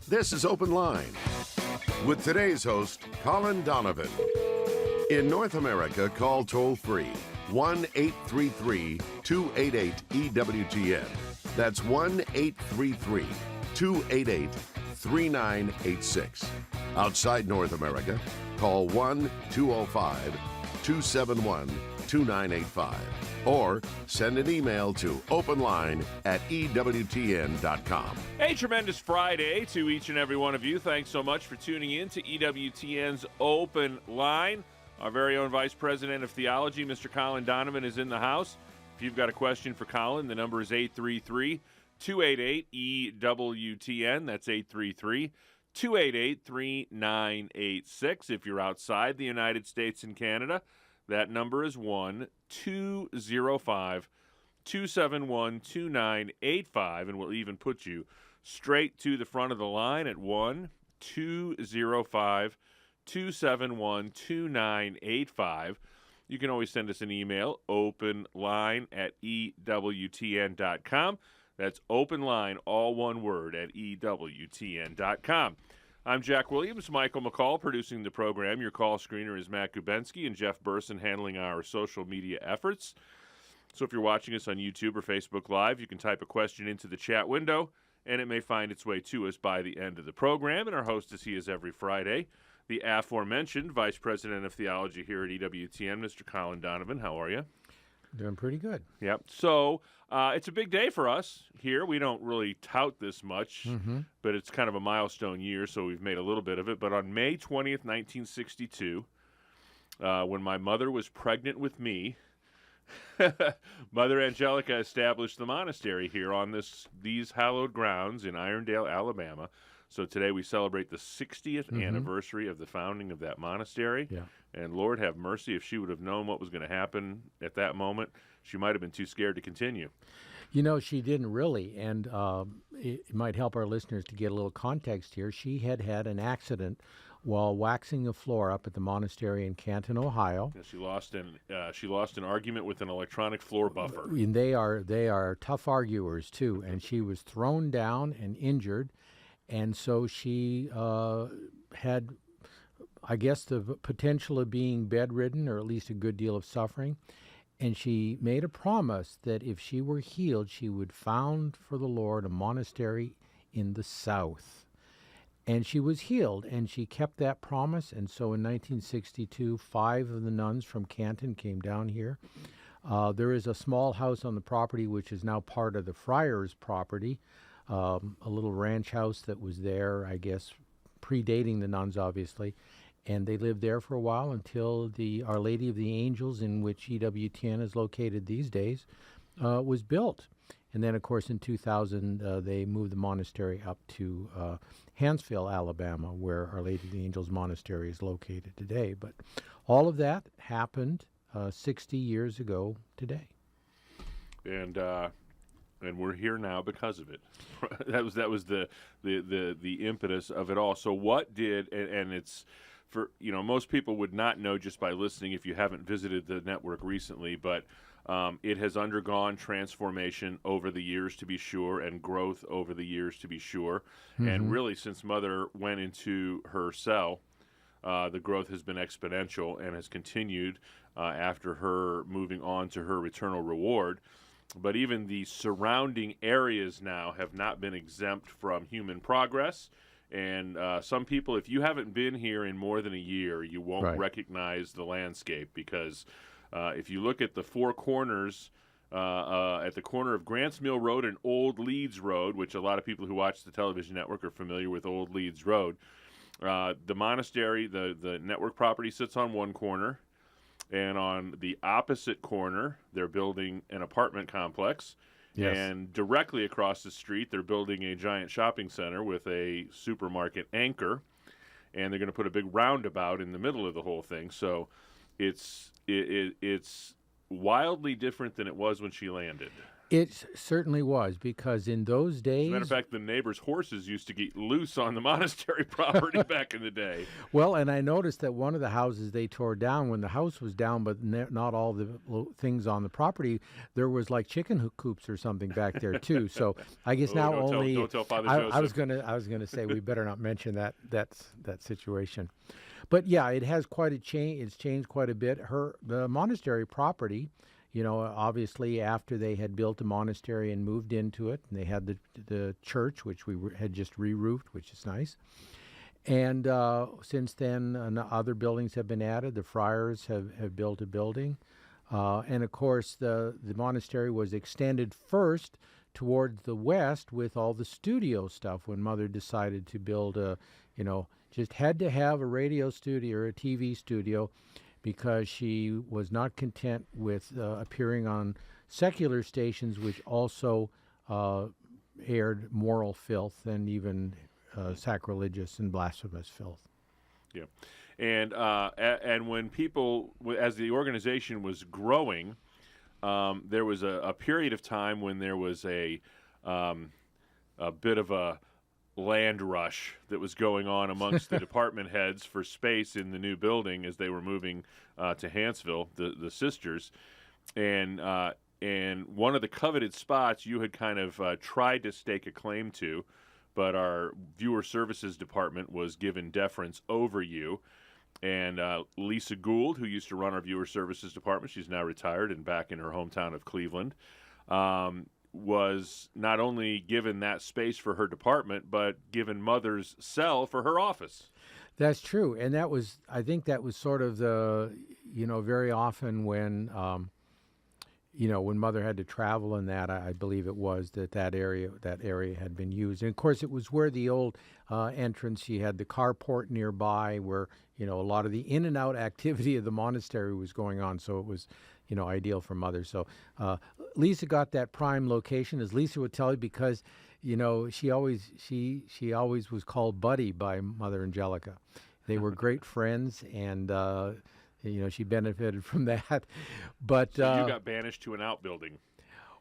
This is Open Line with today's host, Colin Donovan. In North America, call toll-free 1-833-288-EWTN. That's 1-833-288-3986. Outside North America, call 1-205-271-2985. Or send an email to openline@EWTN.com. A tremendous Friday to each and every one of you. Thanks so much for tuning in to EWTN's Open Line. Our very own Vice President of Theology, Mr. Colin Donovan, is in the house. If you've got a question for Colin, the number is 833-288-EWTN. That's 833-288-3986. If you're outside the United States and Canada, that number is 1-205-271-2985, and we'll even put you straight to the front of the line at 1-205-271-2985. You can always send us an email, openline@EWTN.com. That's openline, all one word, at EWTN.com. I'm Jack Williams, Michael McCall producing the program. Your call screener is Matt Gubensky, and Jeff Burson handling our social media efforts. So if you're watching us on YouTube or Facebook Live, you can type a question into the chat window, and it may find its way to us by the end of the program. And our host, as he is every Friday, the aforementioned Vice President of Theology here at EWTN, Mr. Colin Donovan. How are you? Doing pretty good. Yep. So it's a big day for us here. We don't really tout this much, but it's kind of a milestone year, so we've made a little bit of it. But on May 20th, 1962, when my mother was pregnant with me, Mother Angelica established the monastery here on these hallowed grounds in Irondale, Alabama. So today we celebrate the 60th anniversary of the founding of that monastery. Yeah. And Lord have mercy, if she would have known what was going to happen at that moment, she might have been too scared to continue. You know, she didn't really, and it might help our listeners to get a little context here. She had an accident while waxing a floor up at the monastery in Canton, Ohio. Yeah, she lost an argument with an electronic floor buffer. And they are tough arguers, too, and she was thrown down and injured, and so she had, I guess, the potential of being bedridden, or at least a good deal of suffering. And she made a promise that if she were healed, she would found for the Lord a monastery in the South. And she was healed, and she kept that promise. And so in 1962, 5 of the nuns from Canton came down here. There is a small house on the property which is now part of the friars' property, a little ranch house that was there, I guess, predating the nuns, obviously. And they lived there for a while until the Our Lady of the Angels, in which EWTN is located these days, was built. And then, of course, in 2000, they moved the monastery up to Hansville, Alabama, where Our Lady of the Angels Monastery is located today. But all of that happened 60 years ago today. And we're here now because of it. that was the impetus of it all. So what did, and it's, for, most people would not know just by listening if you haven't visited the network recently, but it has undergone transformation over the years, to be sure, and growth over the years, to be sure. And really, since Mother went into her cell, the growth has been exponential and has continued after her moving on to her eternal reward. But even the surrounding areas now have not been exempt from human progress. And some people, if you haven't been here in more than a year, you won't recognize the landscape, because if you look at the four corners, at the corner of Grants Mill Road and Old Leeds Road, which a lot of people who watch the television network are familiar with Old Leeds Road, the monastery, the network property sits on one corner, and on the opposite corner, they're building an apartment complex. Yes. And directly across the street, they're building a giant shopping center with a supermarket anchor, and they're going to put a big roundabout in the middle of the whole thing. So it's wildly different than it was when she landed. It certainly was, because in those As a days, matter of fact, the neighbors' horses used to get loose on the monastery property back in the day. well, and I noticed that one of the houses they tore down, when the house was down, but not all the things on the property, there was like chicken coops or something back there too. So I guess now only. Don't tell Father I Joseph. was gonna say we better not mention that situation. But yeah, it has quite a change. It's changed quite a bit. The monastery property, obviously after they had built a monastery and moved into it, and they had the church, which we had just re-roofed, which is nice. And since then, other buildings have been added. The friars have built a building. And of course, the monastery was extended first towards the west with all the studio stuff when Mother decided to build just had to have a radio studio or a TV studio, because she was not content with appearing on secular stations, which also aired moral filth and even sacrilegious and blasphemous filth. Yeah, and when people, as the organization was growing, there was a period of time when there was a bit of a land rush that was going on amongst the department heads for space in the new building as they were moving to Hanceville, the sisters, and one of the coveted spots you had kind of tried to stake a claim to, but our viewer services department was given deference over you. And Lisa Gould, who used to run our viewer services department, she's now retired and back in her hometown of Cleveland, was not only given that space for her department, but given Mother's cell for her office. That's true. And I think that was sort of very often when, when Mother had to travel and that, I believe it was that area had been used. And of course, it was where the old entrance, you had the carport nearby where, a lot of the in and out activity of the monastery was going on. So it was, ideal for Mother. So Lisa got that prime location, as Lisa would tell you, because, she always was called Buddy by Mother Angelica. They were great friends, and she benefited from that. But so you got banished to an outbuilding.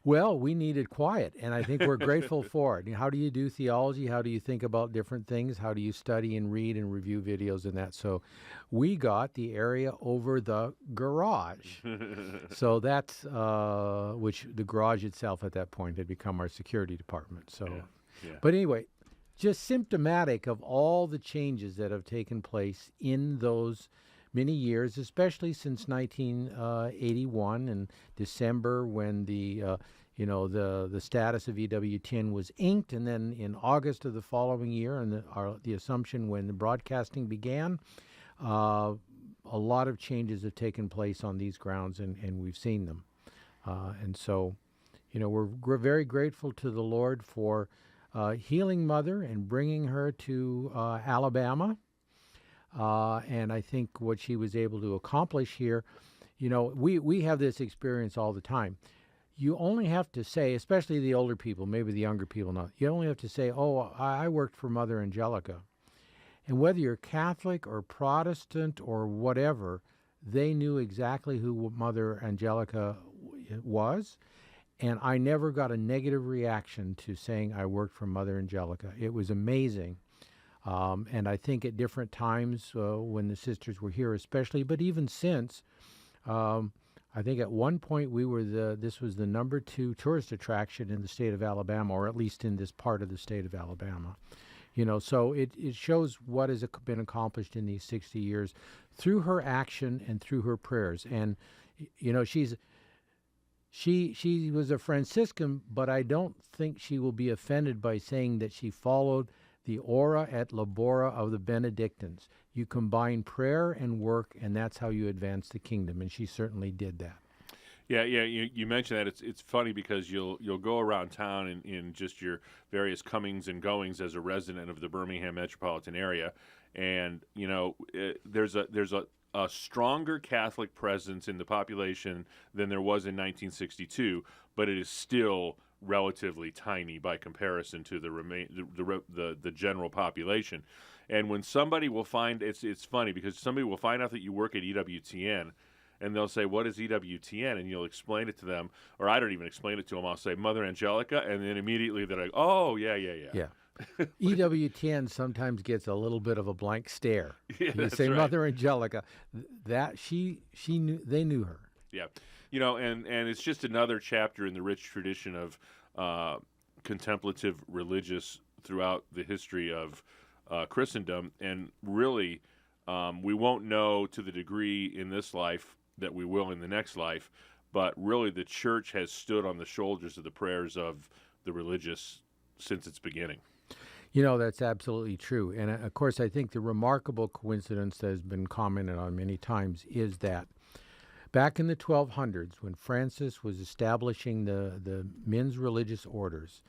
Well, we needed quiet, and I think we're grateful for it. How do you do theology? How do you think about different things? How do you study and read and review videos and that? So we got the area over the garage. So that's, which the garage itself at that point had become our security department. So, yeah. But anyway, just symptomatic of all the changes that have taken place in those many years, especially since 1981 and December, when the status of EWTN was inked, and then in August of the following year, and the Assumption when the broadcasting began. A lot of changes have taken place on these grounds, and we've seen them. And so, we're very grateful to the Lord for healing Mother and bringing her to Alabama. And I think what she was able to accomplish here, we have this experience all the time. You only have to say, especially the older people, maybe the younger people not, you only have to say, oh, I worked for Mother Angelica. And whether you're Catholic or Protestant or whatever, they knew exactly who Mother Angelica was. And I never got a negative reaction to saying I worked for Mother Angelica. It was amazing. And I think at different times when the sisters were here especially, but even since, I think at one point this was the number 2 tourist attraction in the state of Alabama, or at least in this part of the state of Alabama. So it shows what has been accomplished in these 60 years through her action and through her prayers. And, she was a Franciscan, but I don't think she will be offended by saying that she followed the ora et labora of the Benedictines. You combine prayer and work, and that's how you advance the kingdom, and she certainly did that. Yeah. You mentioned that. It's funny because you'll go around town in just your various comings and goings as a resident of the Birmingham metropolitan area, and there's a stronger Catholic presence in the population than there was in 1962, but it is still relatively tiny by comparison to the general population. And when somebody will find it's funny because somebody will find out that you work at EWTN, and they'll say, "What is EWTN?" And you'll explain it to them, or I don't even explain it to them. I'll say Mother Angelica, and then immediately they're like, "Oh, yeah." Yeah. EWTN sometimes gets a little bit of a blank stare. Yeah, You that's say right. Mother Angelica, that she knew, they knew her. Yeah, and it's just another chapter in the rich tradition of contemplative religious throughout the history of Christendom, and really, we won't know to the degree in this life that we will in the next life, but really the church has stood on the shoulders of the prayers of the religious since its beginning. That's absolutely true. And of course, I think the remarkable coincidence that has been commented on many times is that back in the 1200s, when Francis was establishing the men's religious orders,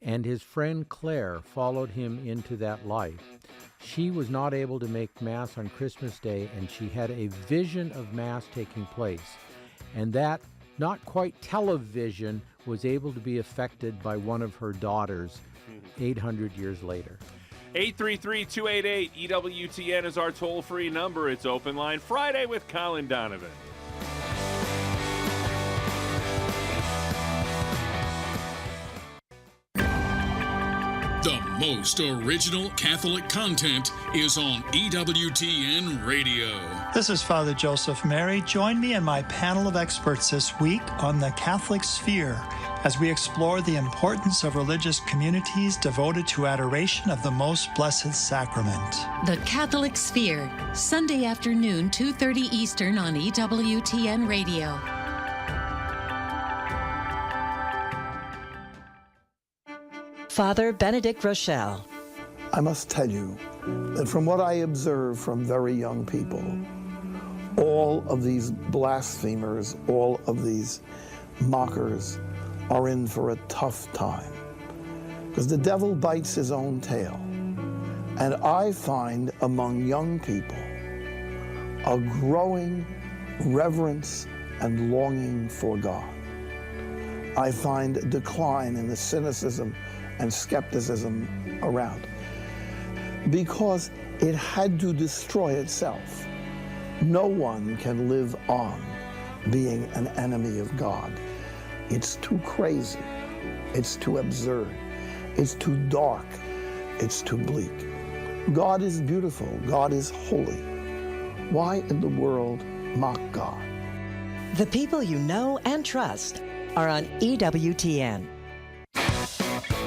and his friend Clare followed him into that life, she was not able to make Mass on Christmas Day, and she had a vision of Mass taking place. And that, not quite television, was able to be affected by one of her daughters 800 years later. 833-288-EWTN is our toll-free number. It's Open Line Friday with Colin Donovan. The most original Catholic content is on EWTN Radio. This is Father Joseph Mary. Join me and my panel of experts this week on the Catholic Sphere as we explore the importance of religious communities devoted to adoration of the Most Blessed Sacrament. The Catholic Sphere, Sunday afternoon, 2:30 Eastern on EWTN Radio. Father Benedict Rochelle. I must tell you that from what I observe from very young people, all of these blasphemers, all of these mockers are in for a tough time, because the devil bites his own tail. And I find among young people a growing reverence and longing for God. I find a decline in the cynicism and skepticism around, because it had to destroy itself. No one can live on being an enemy of God. It's too crazy, it's too absurd, it's too dark, it's too bleak. God is beautiful, God is holy. Why in the world mock God? The people you know and trust are on EWTN.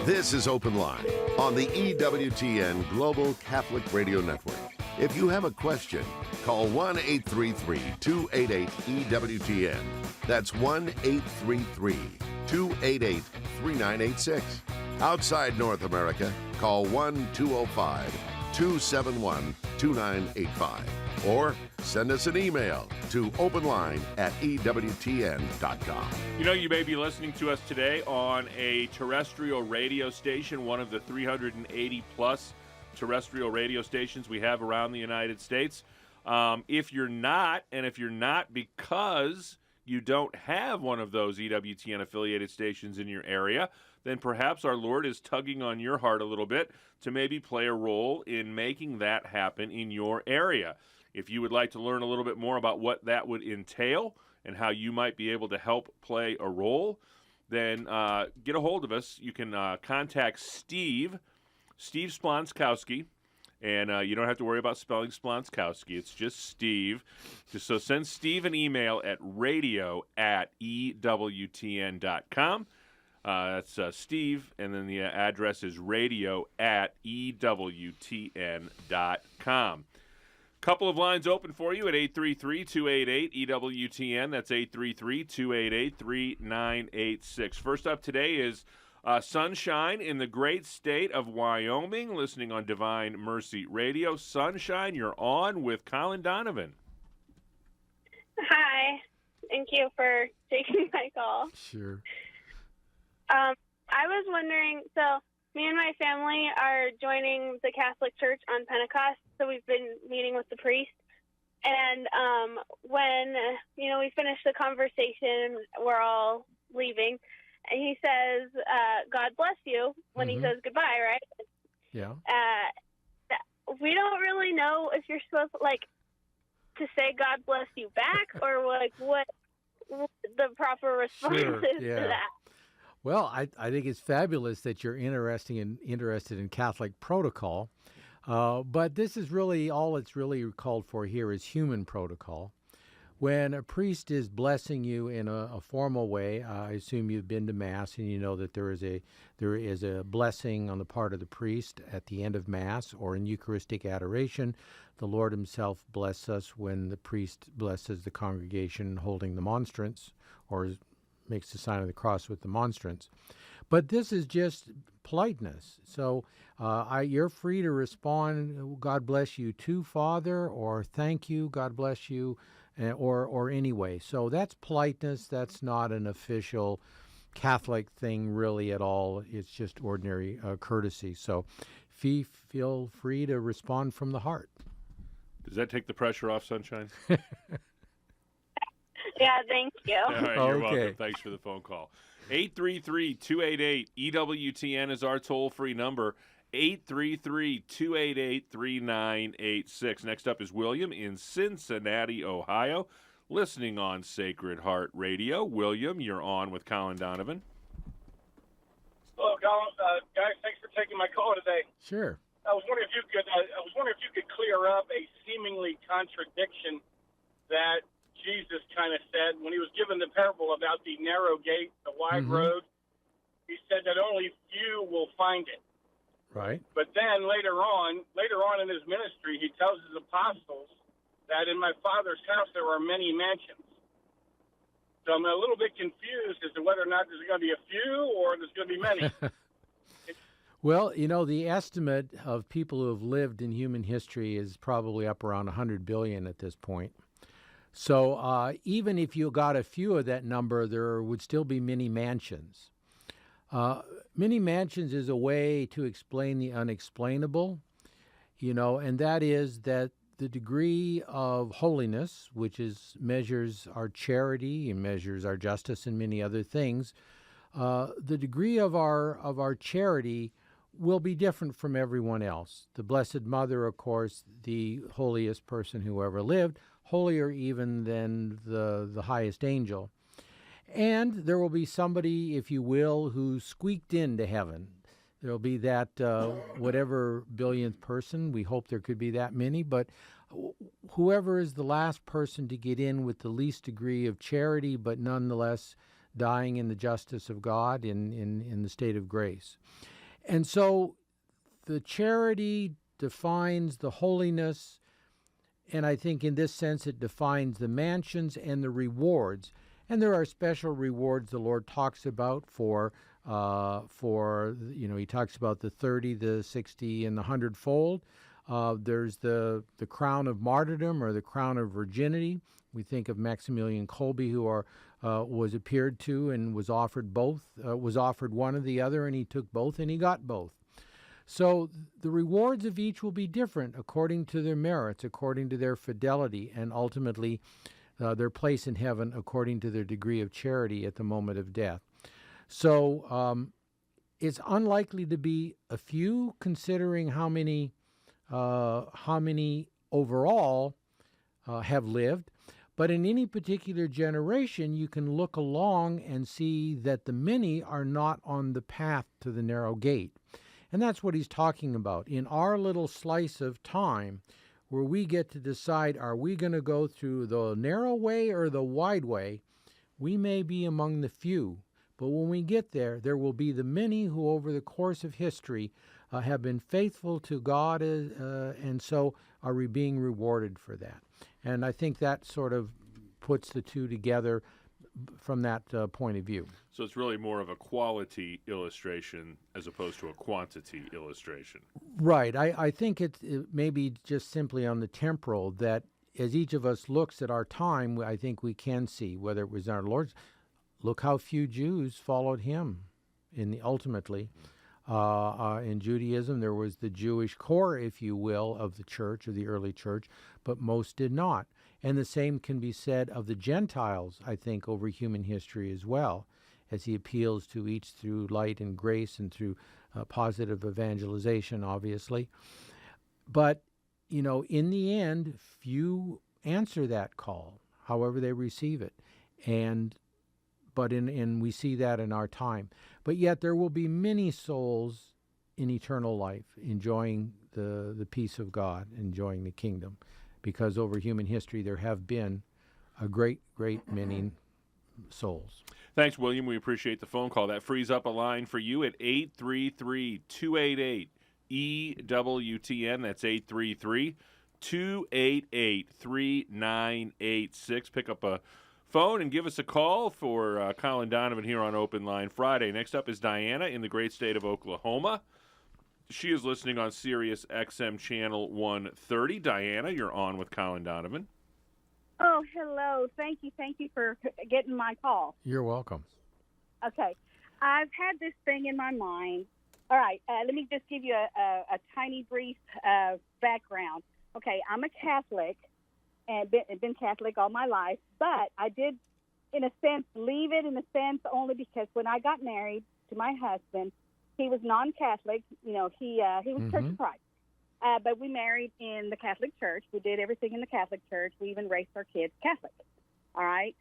This is Open Line on the EWTN Global Catholic Radio Network. If you have a question, call 1-833-288-EWTN. That's 1-833-288-3986. Outside North America, call 1-205-271-2985. Or send us an email to openline@EWTN.com. You may be listening to us today on a terrestrial radio station, one of the 380-plus terrestrial radio stations we have around the United States. If you're not because you don't have one of those EWTN-affiliated stations in your area, then perhaps our Lord is tugging on your heart a little bit to maybe play a role in making that happen in your area. If you would like to learn a little bit more about what that would entail and how you might be able to help play a role, then get a hold of us. You can contact Steve Splonskowski, and you don't have to worry about spelling Splonskowski. It's just Steve. So send Steve an email at radio@EWTN.com. That's Steve, and then the address is radio@EWTN.com. Couple of lines open for you at 833-288-EWTN. That's 833-288-3986. First up today is Sunshine in the great state of Wyoming, listening on Divine Mercy Radio. Sunshine, you're on with Colin Donovan. Hi. Thank you for taking my call. Sure. I was wondering, so me and my family are joining the Catholic Church on Pentecost, so we've been meeting with the priest. And when, we finish the conversation, we're all leaving, and he says, God bless you, when he says goodbye, right? Yeah. We don't really know if you're supposed to, to say God bless you back, or like what the proper response Sure, is yeah. to that? Well, I think it's fabulous that you're interested in Catholic protocol, but this is really all it's really called for here is human protocol. When a priest is blessing you in a formal way, I assume you've been to Mass and you know that there is a blessing on the part of the priest at the end of Mass or in Eucharistic adoration. The Lord himself blesses us when the priest blesses the congregation holding the monstrance or makes the sign of the cross with the monstrance. But this is just politeness. So you're free to respond, God bless you too, Father, or thank you, God bless you, or anyway. So that's politeness. That's not an official Catholic thing really at all. It's just ordinary courtesy. So feel free to respond from the heart. Does that take the pressure off, Sunshine? Yeah, thank you. All right, you're Okay. welcome. Thanks for the phone call. 833-288-EWTN is our toll-free number. 833-288-3986. Next up is William in Cincinnati, Ohio, listening on Sacred Heart Radio. William, you're on with Colin Donovan. Hello, Colin. Guys, thanks for taking my call today. Sure. I was wondering if you could clear up a seemingly contradiction that Jesus kind of said when he was given the parable about the narrow gate, the wide road. He said that only few will find it. Right. But then later on in his ministry, he tells his apostles that in my Father's house there are many mansions. So I'm a little bit confused as to whether or not there's going to be a few or there's going to be many. Well, the estimate of people who have lived in human history is probably up around 100 billion at this point. So even if you got a few of that number, there would still be many mansions. Many mansions is a way to explain the unexplainable, and that is that the degree of holiness, which measures our charity and measures our justice and many other things, the degree of our charity will be different from everyone else. The Blessed Mother, of course, the holiest person who ever lived, holier even than the highest angel. And there will be somebody, if you will, who squeaked into heaven. There will be that whatever billionth person. We hope there could be that many, but whoever is the last person to get in with the least degree of charity, but nonetheless dying in the justice of God in the state of grace. And so the charity defines the holiness, and I think in this sense it defines the mansions and the rewards. And there are special rewards the Lord talks about for he talks about the 30, the 60, and the 100-fold. There's the crown of martyrdom or the crown of virginity. We think of Maximilian Kolbe, who was appeared to and was offered both, was offered one or the other, and he took both, and he got both. So the rewards of each will be different according to their merits, according to their fidelity, and ultimately their place in heaven according to their degree of charity at the moment of death. So it's unlikely to be a few, considering how many overall have lived. But in any particular generation, you can look along and see that the many are not on the path to the narrow gate. And that's what he's talking about. In our little slice of time, where we get to decide, are we going to go through the narrow way or the wide way, we may be among the few. But when we get there, there will be the many who over the course of history have been faithful to God, and so are we being rewarded for that. And I think that sort of puts the two together from that point of view. So it's really more of a quality illustration as opposed to a quantity illustration. Right. I think it may be just simply on the temporal that as each of us looks at our time, I think we can see whether it was our Lord's. Look how few Jews followed him ultimately. In Judaism, there was the Jewish core, if you will, of the church, of the early church, but most did not. And the same can be said of the Gentiles, I think, over human history as well, as he appeals to each through light and grace and through positive evangelization, obviously. But, in the end, few answer that call, however they receive it. But we see that in our time. But yet there will be many souls in eternal life enjoying the peace of God, enjoying the kingdom, because over human history there have been a great many souls. Thanks, William. We appreciate the phone call. That frees up a line for you at 833-288-EWTN. That's 833-288-3986. Pick up a phone and give us a call for Colin Donovan here on Open Line Friday. Next up is Diana in the great state of Oklahoma. She is listening on Sirius XM Channel 130. Diana, you're on with Colin Donovan. Oh, hello. Thank you for getting my call. You're welcome. Okay. I've had this thing in my mind. All right. Let me just give you a tiny brief background. Okay. I'm a Catholic and been Catholic all my life, but I did, in a sense, leave it in a sense only because when I got married to my husband, he was non-Catholic. You know, he was Church of Christ. But we married in the Catholic Church. We did everything in the Catholic Church. We even raised our kids Catholic. All right.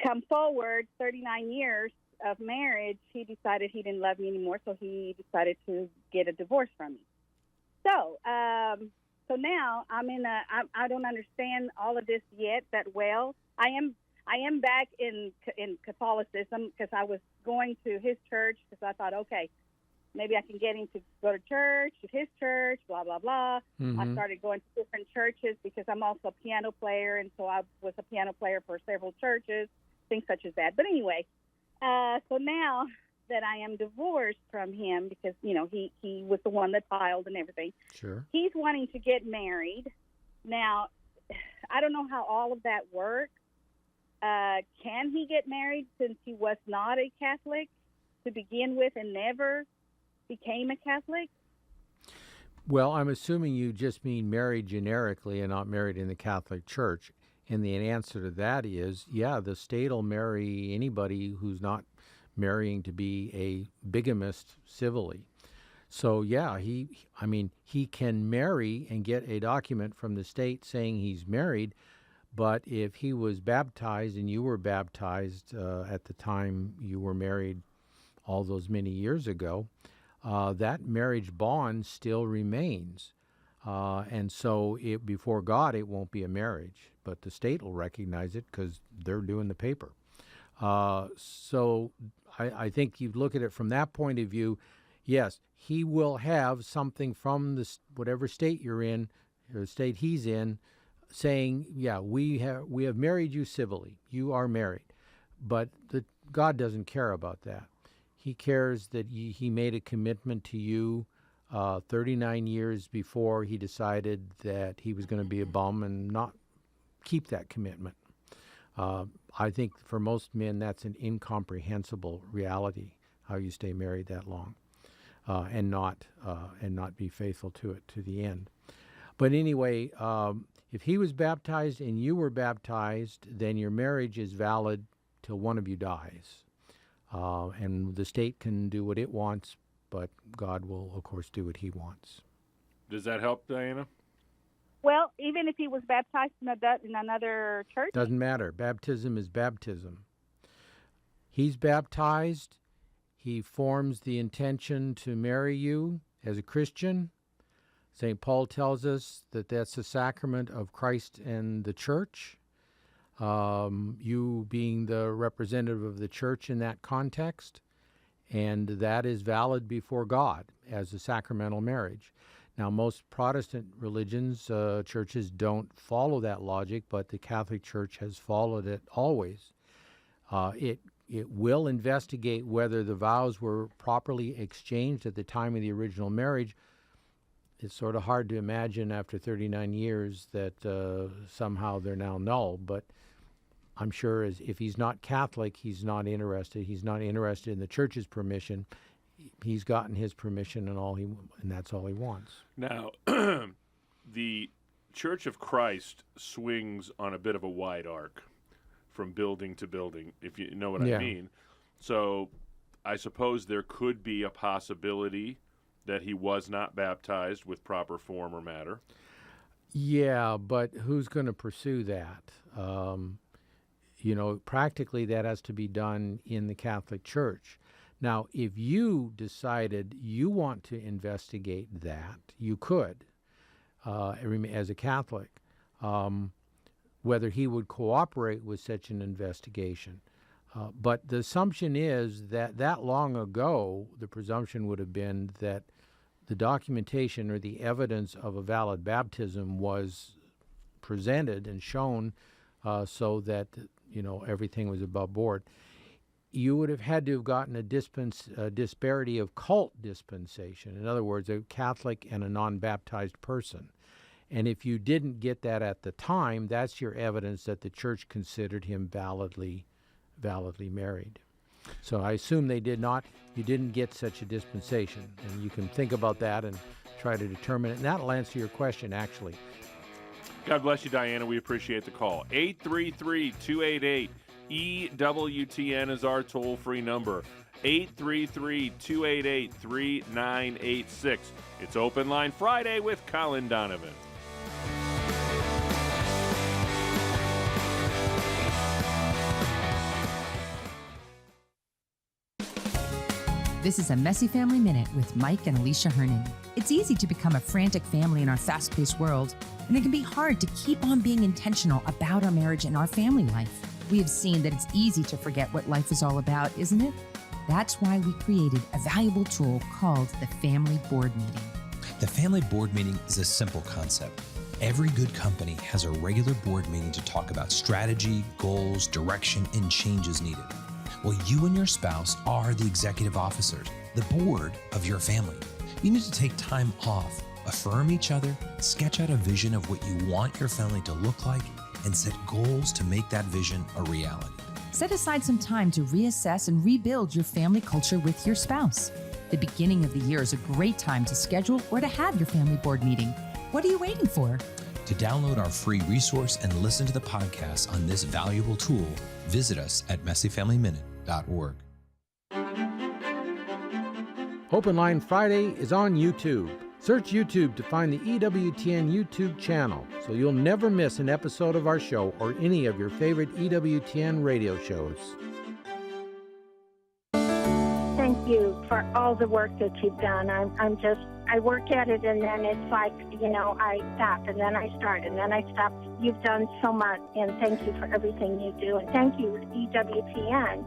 Come forward, 39 years of marriage, he decided he didn't love me anymore, so he decided to get a divorce from me. So now I don't understand all of this yet that well. I am back in Catholicism because I was going to his church because I thought, okay, maybe I can get him to go to church, at his church, blah, blah, blah. I started going to different churches because I'm also a piano player, and so I was a piano player for several churches, things such as that. But anyway, so now that I am divorced from him because, you know, he was the one that filed and everything. Sure. He's wanting to get married. Now, I don't know how all of that works. Can he get married since he was not a Catholic to begin with and never became a Catholic? Well, I'm assuming you just mean married generically and not married in the Catholic Church. And the answer to that is, yeah, the state will marry anybody who's not marrying to be a bigamist civilly. So, yeah, he can marry and get a document from the state saying he's married, but if he was baptized and you were baptized at the time you were married all those many years ago, that marriage bond still remains. And so before God, it won't be a marriage, but the state will recognize it because they're doing the paper. So I think you look at it from that point of view. Yes, he will have something from whatever state you're in, or the state he's in, saying, yeah, we have married you civilly. You are married. But God doesn't care about that. He cares that he made a commitment to you 39 years before he decided that he was going to be a bum and not keep that commitment. I think for most men that's an incomprehensible reality, how you stay married that long and not be faithful to it to the end. But anyway, if he was baptized and you were baptized, then your marriage is valid till one of you dies. And the state can do what it wants, but God will, of course, do what he wants. Does that help, Diana? Well, even if he was baptized in another church? Doesn't matter. Baptism is baptism. He's baptized. He forms the intention to marry you as a Christian. St. Paul tells us that that's the sacrament of Christ and the church. You being the representative of the church in that context, and that is valid before God as a sacramental marriage. Now, most Protestant religions, churches don't follow that logic, but the Catholic Church has followed it always. It will investigate whether the vows were properly exchanged at the time of the original marriage. It's sort of hard to imagine after 39 years that somehow they're now null, but I'm sure if he's not Catholic, he's not interested. He's not interested in the church's permission. He's gotten his permission and that's all he wants. Now, the Church of Christ swings on a bit of a wide arc from building to building, if you know what I mean. So I suppose there could be a possibility that he was not baptized with proper form or matter. Yeah, but who's going to pursue that? Practically that has to be done in the Catholic Church. Now, if you decided you want to investigate that, you could, as a Catholic, whether he would cooperate with such an investigation. But the assumption is that long ago, the presumption would have been that the documentation or the evidence of a valid baptism was presented and shown so that, everything was above board. You would have had to have gotten a disparity of cult dispensation. In other words, a Catholic and a non-baptized person. And if you didn't get that at the time, that's your evidence that the church considered him validly married. So I assume you didn't get such a dispensation. And you can think about that and try to determine it. And that'll answer your question, actually. God bless you, Diana. We appreciate the call. 833-288-EWTN is our toll-free number. 833-288-3986. It's Open Line Friday with Colin Donovan. This is a Messy Family Minute with Mike and Alicia Herning. It's easy to become a frantic family in our fast-paced world, and it can be hard to keep on being intentional about our marriage and our family life. We have seen that it's easy to forget what life is all about, isn't it? That's why we created a valuable tool called the Family Board Meeting. The Family Board Meeting is a simple concept. Every good company has a regular board meeting to talk about strategy, goals, direction, and changes needed. Well, you and your spouse are the executive officers, the board of your family. You need to take time off, affirm each other, sketch out a vision of what you want your family to look like, and set goals to make that vision a reality. Set aside some time to reassess and rebuild your family culture with your spouse. The beginning of the year is a great time to schedule or to have your family board meeting. What are you waiting for? To download our free resource and listen to the podcast on this valuable tool, visit us at messyfamilyminute.org. Open Line Friday is on YouTube. Search YouTube to find the EWTN YouTube channel so you'll never miss an episode of our show or any of your favorite EWTN radio shows. Thank you for all the work that you've done. I work at it and then it's like, I stop and then I start and then I stop. You've done so much and thank you for everything you do. And thank you, EWTN.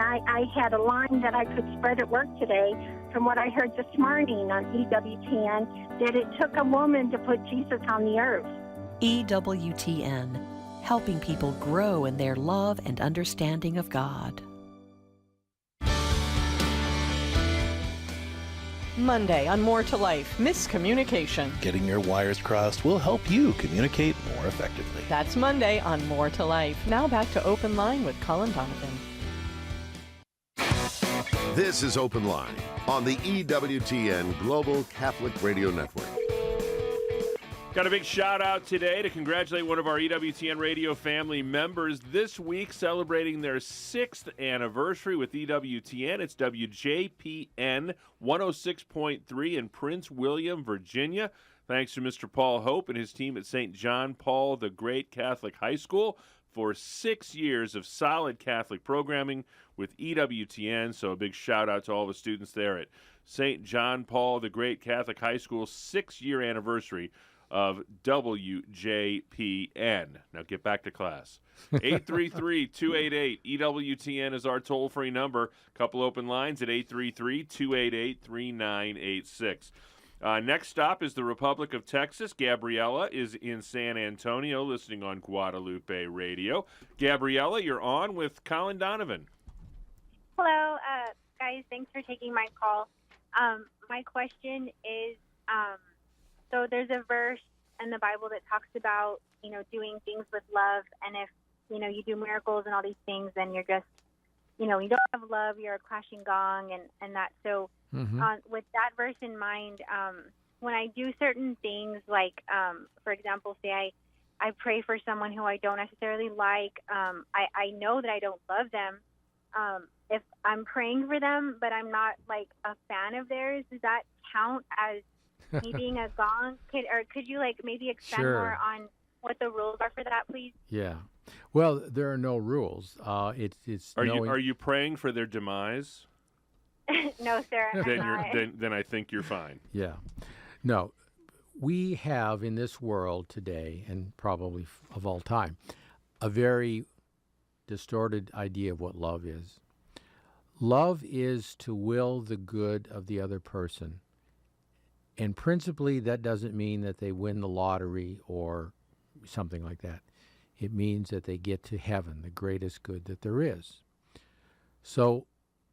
I had a line that I could spread at work today from what I heard this morning on EWTN, that it took a woman to put Jesus on the earth. EWTN, helping people grow in their love and understanding of God. Monday on More to Life, miscommunication. Getting your wires crossed will help you communicate more effectively. That's Monday on More to Life. Now back to Open Line with Colin Donovan. This is Open Line on the EWTN Global Catholic Radio Network. Got a big shout out today to congratulate one of our EWTN radio family members this week celebrating their 6th anniversary with EWTN. It's WJPN 106.3 in Prince William, Virginia. Thanks to Mr. Paul Hope and his team at St. John Paul the Great Catholic High School for 6 years of solid Catholic programming with EWTN. So a big shout out to all the students there at St. John Paul the Great Catholic High School 6-year anniversary of WJPN. Now get back to class. 833-288-EWTN is our toll-free number. Couple open lines at 833-288-3986. Next stop is the Republic of Texas. Gabriella is in San Antonio listening on Guadalupe Radio. Gabriella, you're on with Colin Donovan. Hello, guys. Thanks for taking my call. My question is, so there's a verse in the Bible that talks about, doing things with love. And if, you do miracles and all these things, then you're just, you don't have love, you're a clashing gong and that. So with that verse in mind, when I do certain things, like, for example, say I pray for someone who I don't necessarily like, I know that I don't love them, if I'm praying for them, but I'm not like a fan of theirs, does that count as me being a gong? Could you like maybe expand Sure. more on what the rules are for that, please? Yeah. Well, there are no rules. It's Are you praying for their demise? No, sir. I'm Then not. then I think you're fine. Yeah. No. We have in this world today, and probably of all time, a very distorted idea of what love is. Love is to will the good of the other person. And principally, that doesn't mean that they win the lottery or something like that. It means that they get to heaven, the greatest good that there is. So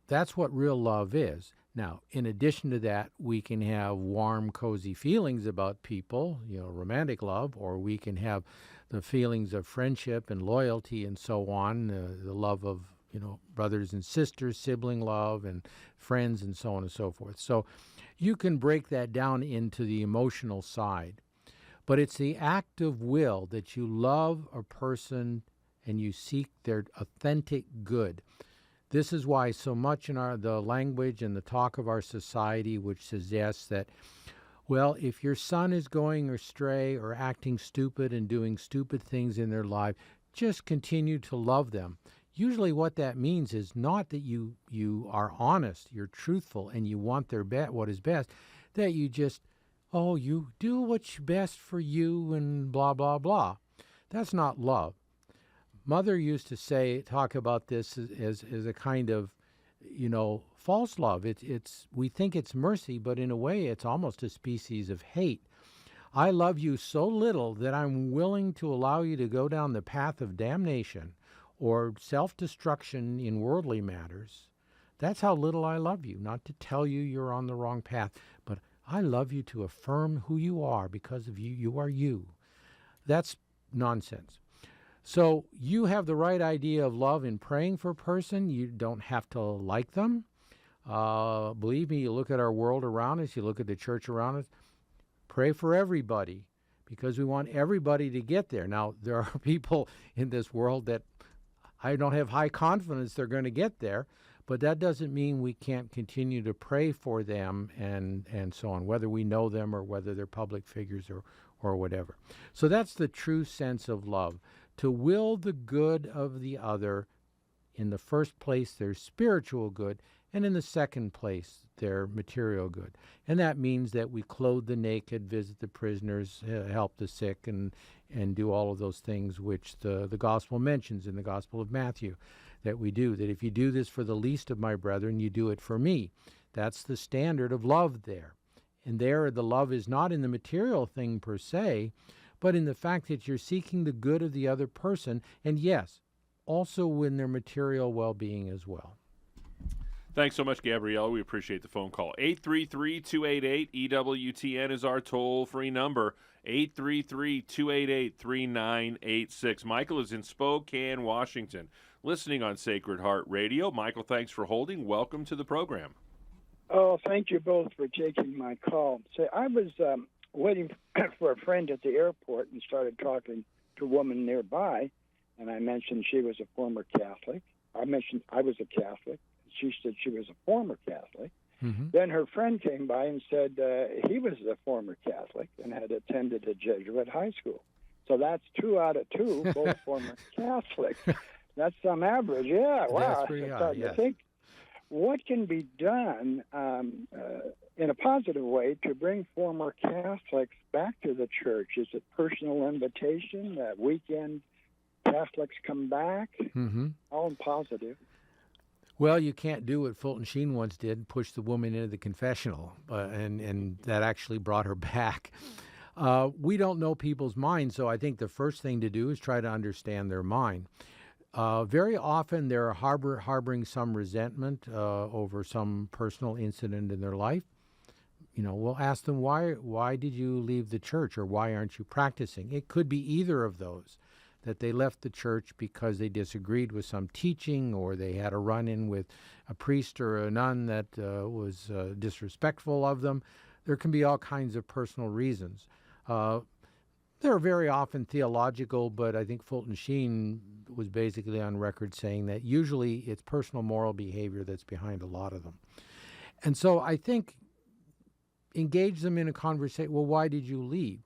that's what real love is. Now, in addition to that, we can have warm, cozy feelings about people, romantic love, or we can have the feelings of friendship and loyalty and so on, the love of, brothers and sisters, sibling love, and friends, and so on and so forth. So you can break that down into the emotional side. But it's the act of will that you love a person and you seek their authentic good. This is why so much in the language and the talk of our society which suggests that, well, if your son is going astray or acting stupid and doing stupid things in their life, just continue to love them. Usually what that means is not that you are honest, you're truthful, and you want what is best, that you just, you do what's best for you and blah, blah, blah. That's not love. Mother used to talk about this as a kind of, false love. We think it's mercy, but in a way it's almost a species of hate. I love you so little that I'm willing to allow you to go down the path of damnation or self-destruction in worldly matters. That's how little I love you, not to tell you you're on the wrong path, but I love you to affirm who you are because of you. You are you. That's nonsense. So you have the right idea of love in praying for a person. You don't have to like them. Believe me, you look at our world around us, you look at the church around us, pray for everybody because we want everybody to get there. Now, there are people in this world that I don't have high confidence they're going to get there, but that doesn't mean we can't continue to pray for them and so on, whether we know them or whether they're public figures or whatever. So that's the true sense of love. To will the good of the other, in the first place, their spiritual good, and in the second place, their material good. And that means that we clothe the naked, visit the prisoners, help the sick, and do all of those things which the gospel mentions in the Gospel of Matthew that we do. That if you do this for the least of my brethren, you do it for me. That's the standard of love there. And there, the love is not in the material thing per se, but in the fact that you're seeking the good of the other person, and yes, also in their material well-being as well. Thanks so much, Gabrielle. We appreciate the phone call. 833-288-EWTN is our toll-free number. 833-288-3986. Michael is in Spokane, Washington, listening on Sacred Heart Radio. Michael, thanks for holding. Welcome to the program. Oh, thank you both for taking my call. So I was waiting for a friend at the airport and started talking to a woman nearby, and I mentioned she was a former Catholic. I mentioned I was a Catholic. She said she was a former Catholic. Mm-hmm. Then her friend came by and said he was a former Catholic and had attended a Jesuit high school. So that's 2 out of 2, both former Catholics. That's some average. Yeah, wow. That's pretty high, yes. I think what can be done in a positive way to bring former Catholics back to the church? Is it personal invitation, weekend Catholics come back? Mm-hmm. All in positive. Well, you can't do what Fulton Sheen once did, push the woman into the confessional, and that actually brought her back. We don't know people's minds, so I think the first thing to do is try to understand their mind. Very often they're harboring some resentment over some personal incident in their life. We'll ask them, why did you leave the church, or why aren't you practicing? It could be either of those, that they left the church because they disagreed with some teaching, or they had a run-in with a priest or a nun that was disrespectful of them. There can be all kinds of personal reasons. There They're very often theological, but I think Fulton Sheen was basically on record saying that usually it's personal moral behavior that's behind a lot of them. And so I think engage them in a conversation. Well, why did you leave?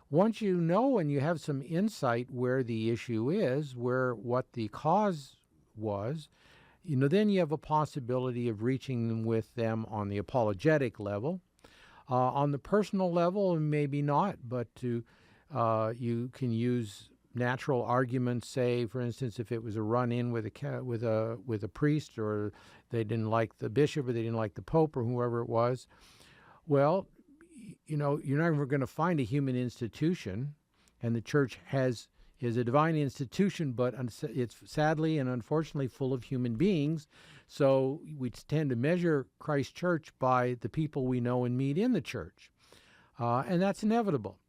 Once you know and you have some insight where the issue is, what the cause was, then you have a possibility of reaching with them on the apologetic level. On the personal level, maybe not, but you can use natural arguments. Say, for instance, if it was a run-in with a priest, or they didn't like the bishop, or they didn't like the pope, or whoever it was. Well, you're never going to find a human institution, and the church is a divine institution, but it's sadly and unfortunately full of human beings. So we tend to measure Christ's church by the people we know and meet in the church. And that's inevitable.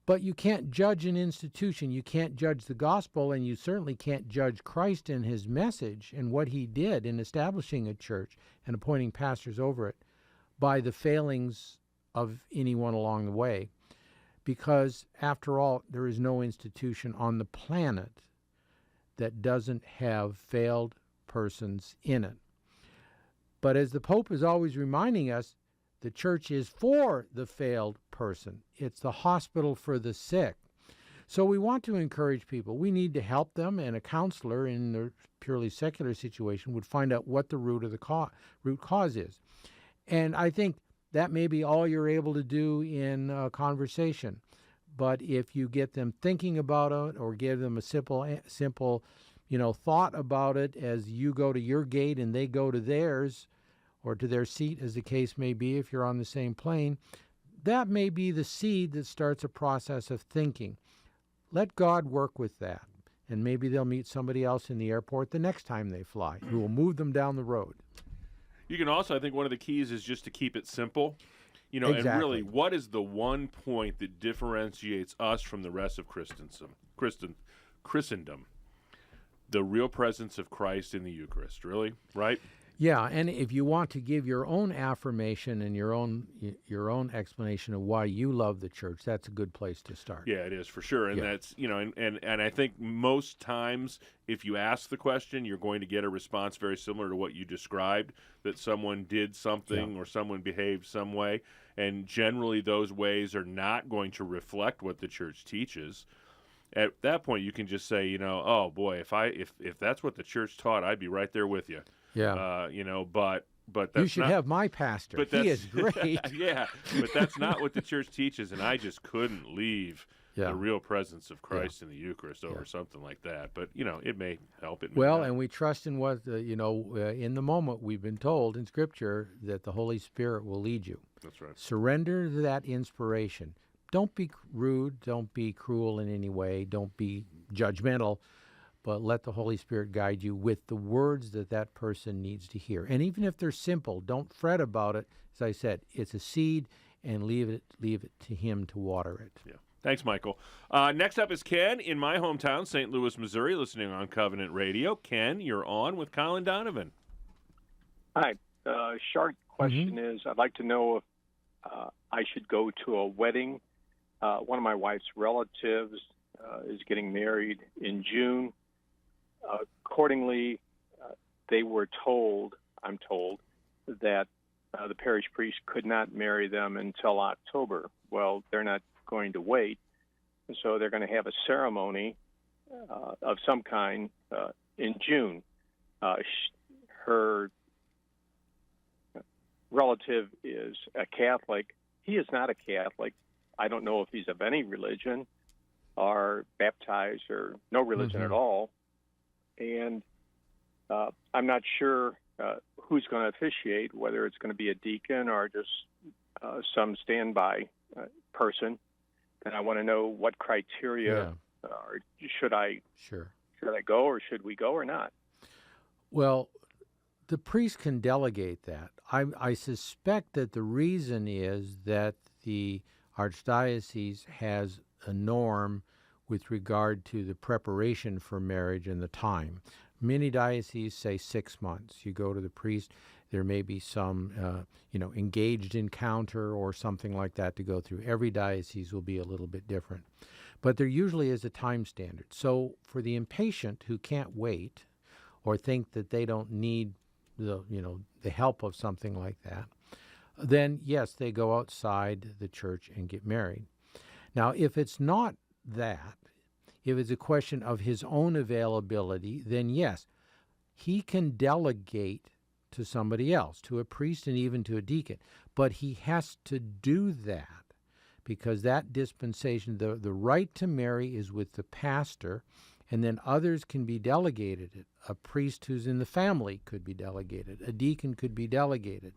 But you can't judge an institution. You can't judge the gospel, and you certainly can't judge Christ and his message and what he did in establishing a church and appointing pastors over it by the failings of anyone along the way. Because, after all, there is no institution on the planet that doesn't have failed persons in it. But as the Pope is always reminding us, the church is for the failed person. It's the hospital for the sick. So we want to encourage people. We need to help them, and a counselor in the purely secular situation would find out what the root cause is. And I think that may be all you're able to do in a conversation. But if you get them thinking about it, or give them a simple, thought about it as you go to your gate and they go to theirs, or to their seat, as the case may be, if you're on the same plane, that may be the seed that starts a process of thinking. Let God work with that. And maybe they'll meet somebody else in the airport the next time they fly who will move them down the road. You can also, I think one of the keys is just to keep it simple. Exactly. And really, what is the one point that differentiates us from the rest of Christendom? The real presence of Christ in the Eucharist, really, right? Yeah, and if you want to give your own affirmation and your own explanation of why you love the church, that's a good place to start. Yeah, it is for sure, and that's and I think most times if you ask the question, you're going to get a response very similar to what you described, that someone did something or someone behaved some way, and generally those ways are not going to reflect what the church teaches. At that point, you can just say, oh boy, if that's what the church taught, I'd be right there with you. Yeah. But that's you should have my pastor. But he is great. Yeah, but that's not what the church teaches, and I just couldn't leave the real presence of Christ in the Eucharist over something like that. But it may help. It may not. And we trust in what in the moment we've been told in Scripture that the Holy Spirit will lead you. That's right. Surrender to that inspiration. Don't be rude. Don't be cruel in any way. Don't be judgmental. But let the Holy Spirit guide you with the words that person needs to hear. And even if they're simple, don't fret about it. As I said, it's a seed, and leave it to him to water it. Yeah. Thanks, Michael. Next up is Ken in my hometown, St. Louis, Missouri, listening on Covenant Radio. Ken, you're on with Colin Donovan. Hi. Short question is, I'd like to know if I should go to a wedding. One of my wife's relatives is getting married in June. Accordingly, I'm told, that the parish priest could not marry them until October. Well, they're not going to wait, and so they're going to have a ceremony of some kind in June. Her relative is a Catholic. He is not a Catholic. I don't know if he's of any religion or baptized or no religion at all. And I'm not sure who's going to officiate, whether it's going to be a deacon or just some standby person. And I want to know what criteria, or should I go, or should we go or not? Well, the priest can delegate that. I suspect that the reason is that the archdiocese has a norm with regard to the preparation for marriage and the time. Many dioceses say 6 months. You go to the priest. There may be some, engaged encounter or something like that to go through. Every diocese will be a little bit different. But there usually is a time standard. So for the impatient who can't wait or think that they don't need the help of something like that, then yes, they go outside the church and get married. Now, if it's not that, if it's a question of his own availability, then yes, he can delegate to somebody else, to a priest and even to a deacon. But he has to do that because that dispensation, the right to marry is with the pastor, and then others can be delegated. A priest who's in the family could be delegated. A deacon could be delegated.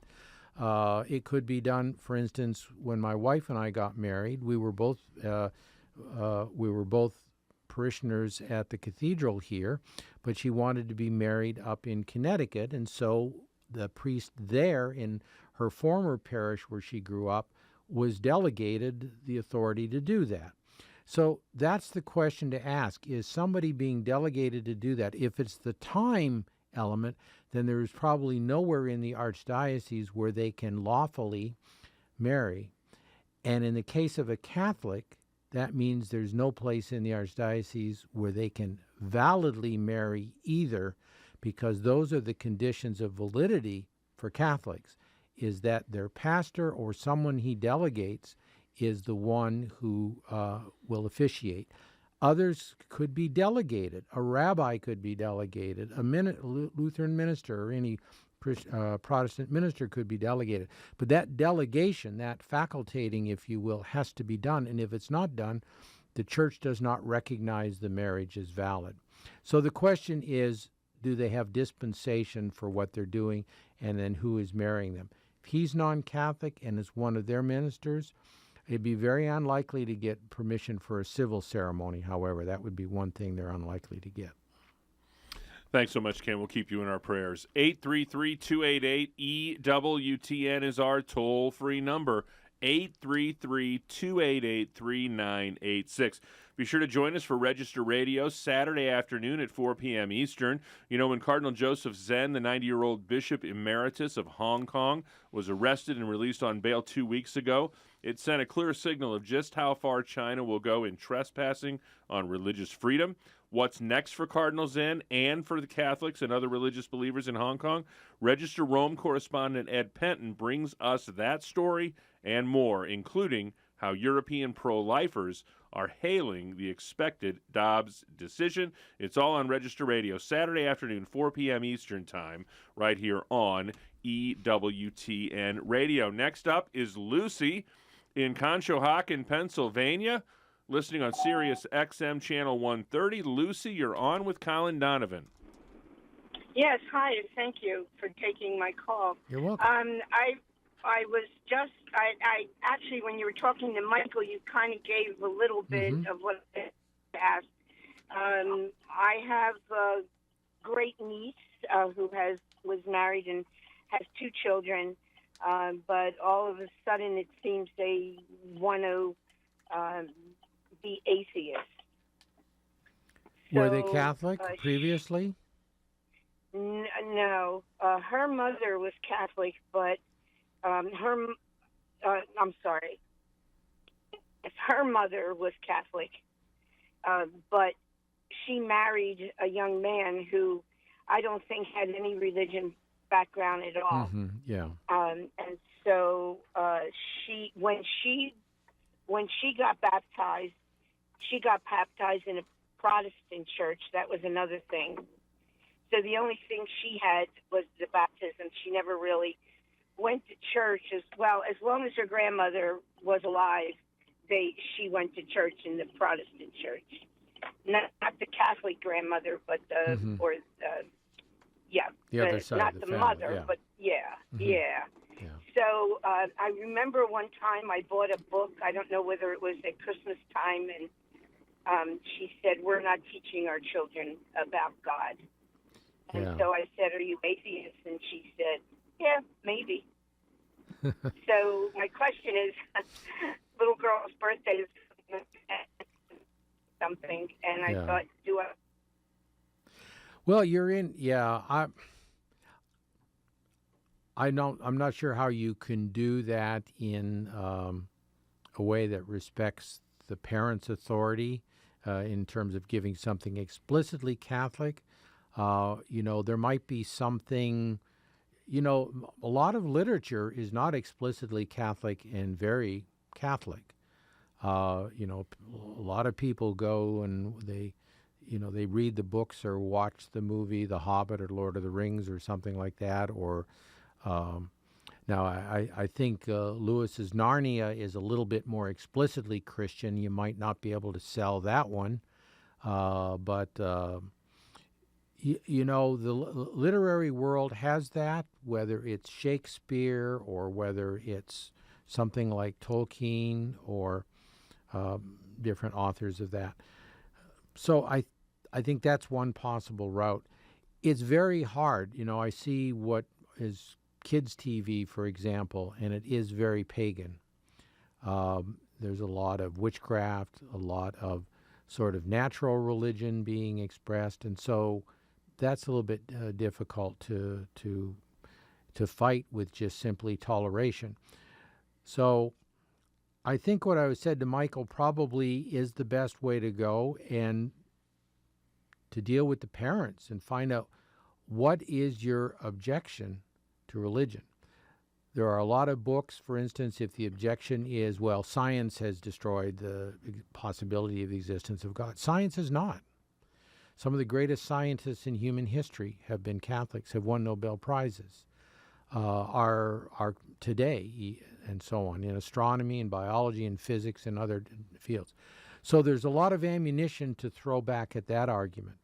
It could be done, for instance, when my wife and I got married, we were both parishioners at the cathedral here, but she wanted to be married up in Connecticut, and so the priest there in her former parish where she grew up was delegated the authority to do that. So that's the question to ask. Is somebody being delegated to do that? If it's the time element, then there is probably nowhere in the archdiocese where they can lawfully marry. And in the case of a Catholic, that means there's no place in the archdiocese where they can validly marry either, because those are the conditions of validity for Catholics, is that their pastor or someone he delegates is the one who will officiate. Others could be delegated. A rabbi could be delegated. A Lutheran minister or any Protestant minister could be delegated. But that delegation, that facultating, if you will, has to be done. And if it's not done, the church does not recognize the marriage as valid. So the question is, do they have dispensation for what they're doing, and then who is marrying them? If he's non-Catholic and is one of their ministers, it'd be very unlikely to get permission for a civil ceremony. However, that would be one thing they're unlikely to get. Thanks so much, Ken. We'll keep you in our prayers. 833-288-EWTN is our toll-free number. 833-288-3986. Be sure to join us for Register Radio Saturday afternoon at 4 p.m. Eastern. You know, when Cardinal Joseph Zen, the 90-year-old Bishop Emeritus of Hong Kong, was arrested and released on bail 2 weeks ago, it sent a clear signal of just how far China will go in trespassing on religious freedom. What's next for Cardinal Zen and for the Catholics and other religious believers in Hong Kong? Register Rome correspondent Ed Penton brings us that story and more, including how European pro-lifers are hailing the expected Dobbs decision. It's all on Register Radio, Saturday afternoon, 4 p.m. Eastern Time, right here on EWTN Radio. Next up is Lucy in Conshohocken, Pennsylvania, listening on Sirius XM Channel 130. Lucy, you're on with Colin Donovan. Yes, hi, and thank you for taking my call. You're welcome. I actually, when you were talking to Michael, you kind of gave a little bit of what I asked. I have a great niece who was married and has 2 children, but all of a sudden it seems they want to be atheists. Were they Catholic previously? No. Her mother was Catholic, but I'm sorry. Her mother was Catholic, but she married a young man who I don't think had any religion background at all. Yeah. And so when she got baptized in a Protestant church. That was another thing. So the only thing she had was the baptism. She never really went to church as well. As long as her grandmother was alive, she went to church in the Protestant church. Not the Catholic grandmother, but the other side not of the the family, mother, yeah. but yeah. So I remember one time I bought a book. I don't know whether it was at Christmas time, and she said, "We're not teaching our children about God." And so I said, "Are you atheist?" And she said, "Yeah, maybe." So my question is, little girl's birthday is something, and I thought, do I? Well, you're in. I'm not sure how you can do that in a way that respects the parent's authority in terms of giving something explicitly Catholic. There might be something, a lot of literature is not explicitly Catholic and very Catholic. A lot of people go and they read the books or watch the movie The Hobbit or Lord of the Rings or something like that, or now, I think Lewis's Narnia is a little bit more explicitly Christian. You might not be able to sell that one, but the literary world has that, whether it's Shakespeare or whether it's something like Tolkien or different authors of that. So I think that's one possible route. It's very hard. I see what is kids' TV, for example, and it is very pagan. There's a lot of witchcraft, a lot of sort of natural religion being expressed, and so that's a little bit difficult to fight with just simply toleration. So I think what I said to Michael probably is the best way to go, and to deal with the parents and find out what is your objection to religion. There are a lot of books, for instance, if the objection is, well, science has destroyed the possibility of the existence of God. Science has not. Some of the greatest scientists in human history have been Catholics, have won Nobel Prizes, are today, and so on, in astronomy and biology and physics and other fields. So there's a lot of ammunition to throw back at that argument.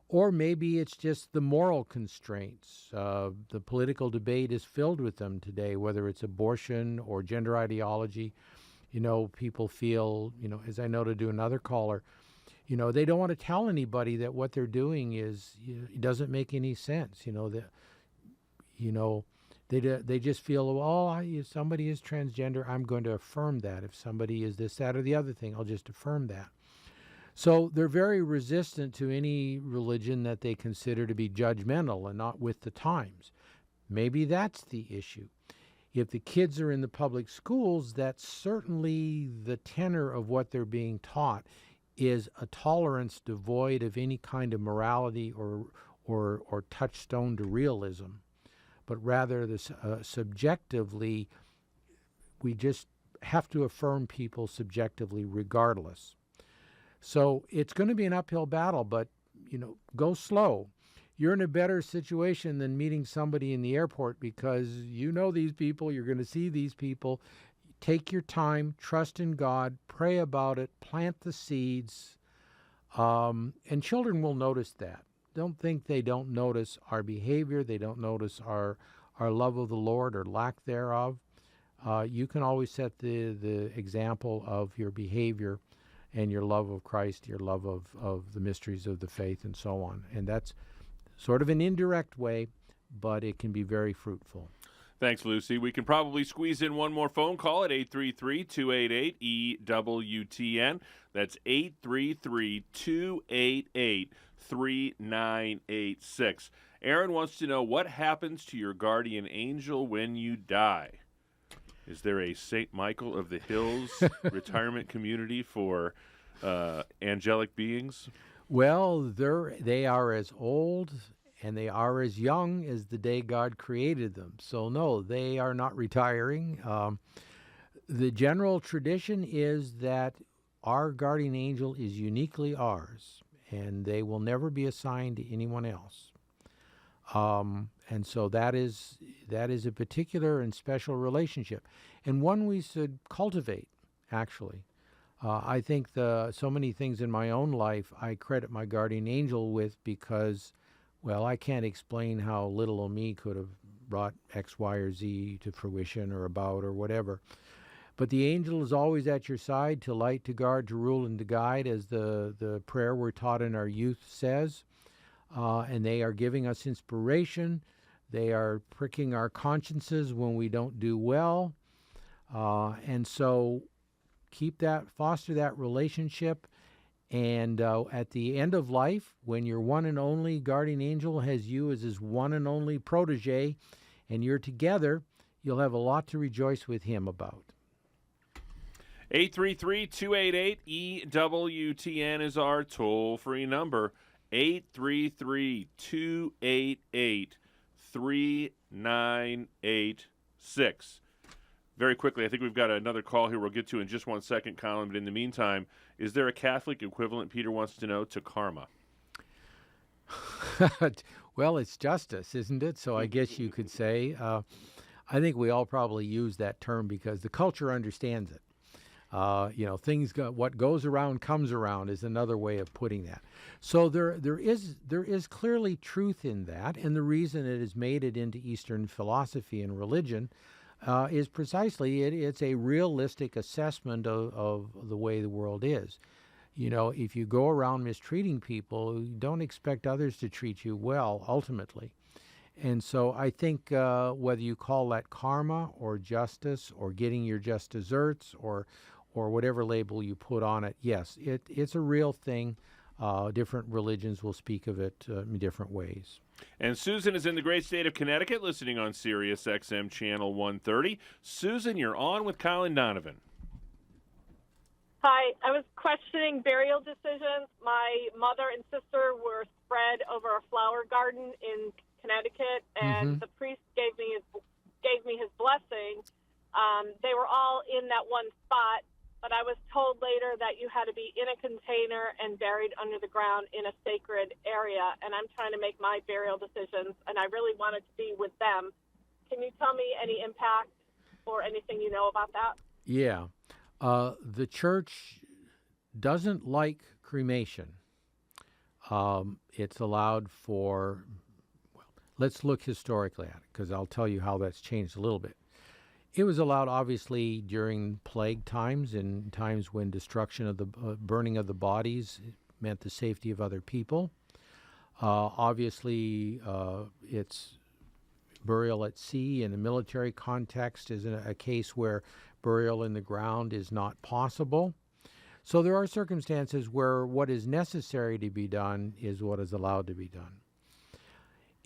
Or maybe it's just the moral constraints. The political debate is filled with them today, whether it's abortion or gender ideology. People feel, as I noted to another caller, they don't want to tell anybody that what they're doing is, it doesn't make any sense. They just feel, if somebody is transgender, I'm going to affirm that. If somebody is this, that, or the other thing, I'll just affirm that. So they're very resistant to any religion that they consider to be judgmental and not with the times. Maybe that's the issue. If the kids are in the public schools, that's certainly the tenor of what they're being taught, is a tolerance devoid of any kind of morality or touchstone to realism, but rather subjectively, we just have to affirm people subjectively regardless. So it's going to be an uphill battle, but, go slow. You're in a better situation than meeting somebody in the airport because you know these people, you're going to see these people. Take your time, trust in God, pray about it, plant the seeds, and children will notice that. Don't think they don't notice our behavior, they don't notice our love of the Lord or lack thereof. You can always set the example of your behavior and your love of Christ, your love of the mysteries of the faith, and so on. And that's sort of an indirect way, but it can be very fruitful. Thanks, Lucy. We can probably squeeze in one more phone call at 833-288-EWTN. That's 833-288-3986. Aaron wants to know, what happens to your guardian angel when you die? Is there a St. Michael of the Hills retirement community for angelic beings? Well, they are as old and they are as young as the day God created them. So no, they are not retiring. The general tradition is that our guardian angel is uniquely ours, and they will never be assigned to anyone else. And so that is a particular and special relationship, and one we should cultivate, actually. I think so many things in my own life I credit my guardian angel with because, well, I can't explain how little old me could have brought X, Y, or Z to fruition or about or whatever. But the angel is always at your side, to light, to guard, to rule, and to guide, as the prayer we're taught in our youth says. And they are giving us inspiration. They are pricking our consciences when we don't do well. And so foster that relationship. And at the end of life, when your one and only guardian angel has you as his one and only protege, and you're together, you'll have a lot to rejoice with him about. 833-288-EWTN is our toll-free number. 833-288-3986. Very quickly, I think we've got another call here we'll get to in just 1 second, Colin. But in the meantime, is there a Catholic equivalent, Peter wants to know, to karma? Well, it's justice, isn't it? So I guess you could say. I think we all probably use that term because the culture understands it. What goes around comes around is another way of putting that. So there is clearly truth in that, and the reason it has made it into Eastern philosophy and religion is precisely it's a realistic assessment of the way the world is. If you go around mistreating people, you don't expect others to treat you well, ultimately. And so I think whether you call that karma or justice or getting your just desserts or whatever label you put on it, yes, it's a real thing. Different religions will speak of it in different ways. And Susan is in the great state of Connecticut, listening on Sirius XM Channel 130. Susan, you're on with Colin Donovan. Hi, I was questioning burial decisions. My mother and sister were spread over a flower garden in Connecticut, and the priest gave me his blessing. They were all in that one spot, but I was told later that you had to be in a container and buried under the ground in a sacred area, and I'm trying to make my burial decisions, and I really wanted to be with them. Can you tell me any impact or anything you know about that? Yeah. The church doesn't like cremation. It's allowed for, let's look historically at it, because I'll tell you how that's changed a little bit. It was allowed, obviously, during plague times and times when destruction of the burning of the bodies meant the safety of other people. Obviously, it's burial at sea in a military context is a case where burial in the ground is not possible. So there are circumstances where what is necessary to be done is what is allowed to be done.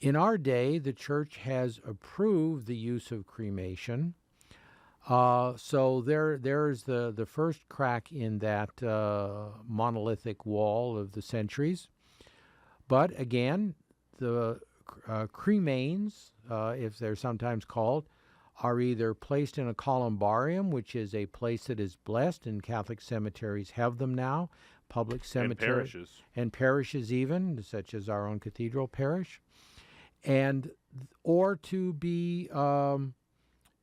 In our day, the church has approved the use of cremation. So there's the first crack in that monolithic wall of the centuries. But again, the cremains, if they're sometimes called, are either placed in a columbarium, which is a place that is blessed, and Catholic cemeteries have them now, public cemeteries. And parishes even, such as our own cathedral parish. Or to be...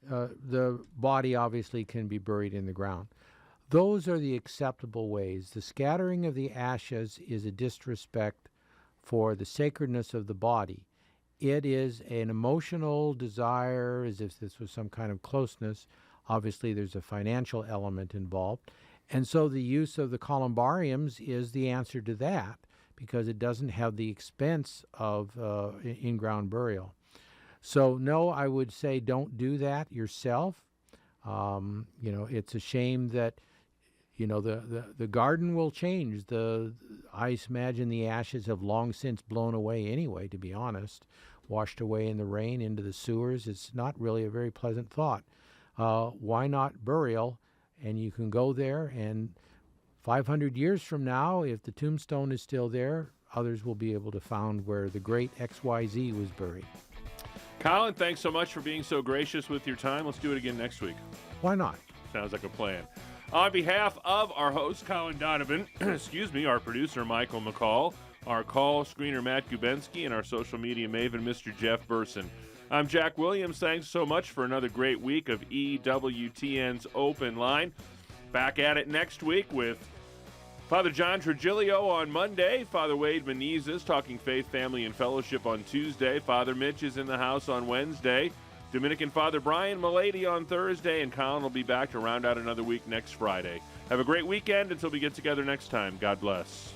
the body obviously can be buried in the ground. Those are the acceptable ways. The scattering of the ashes is a disrespect for the sacredness of the body. It is an emotional desire, as if this was some kind of closeness. Obviously, there's a financial element involved. And so the use of the columbariums is the answer to that, because it doesn't have the expense of in-ground burial. So, no, I would say don't do that yourself. It's a shame that, the garden will change. I imagine the ashes have long since blown away anyway, to be honest, washed away in the rain into the sewers. It's not really a very pleasant thought. Why not burial? And you can go there, and 500 years from now, if the tombstone is still there, others will be able to find where the great XYZ was buried. Colin, thanks so much for being so gracious with your time. Let's do it again next week. Why not? Sounds like a plan. On behalf of our host, Colin Donovan, our producer, Michael McCall, our call screener, Matt Gubensky, and our social media maven, Mr. Jeff Burson. I'm Jack Williams. Thanks so much for another great week of EWTN's Open Line. Back at it next week with Father John Trigilio on Monday, Father Wade Menezes talking faith, family, and fellowship on Tuesday. Father Mitch is in the house on Wednesday. Dominican Father Brian Milady on Thursday, and Colin will be back to round out another week next Friday. Have a great weekend until we get together next time. God bless.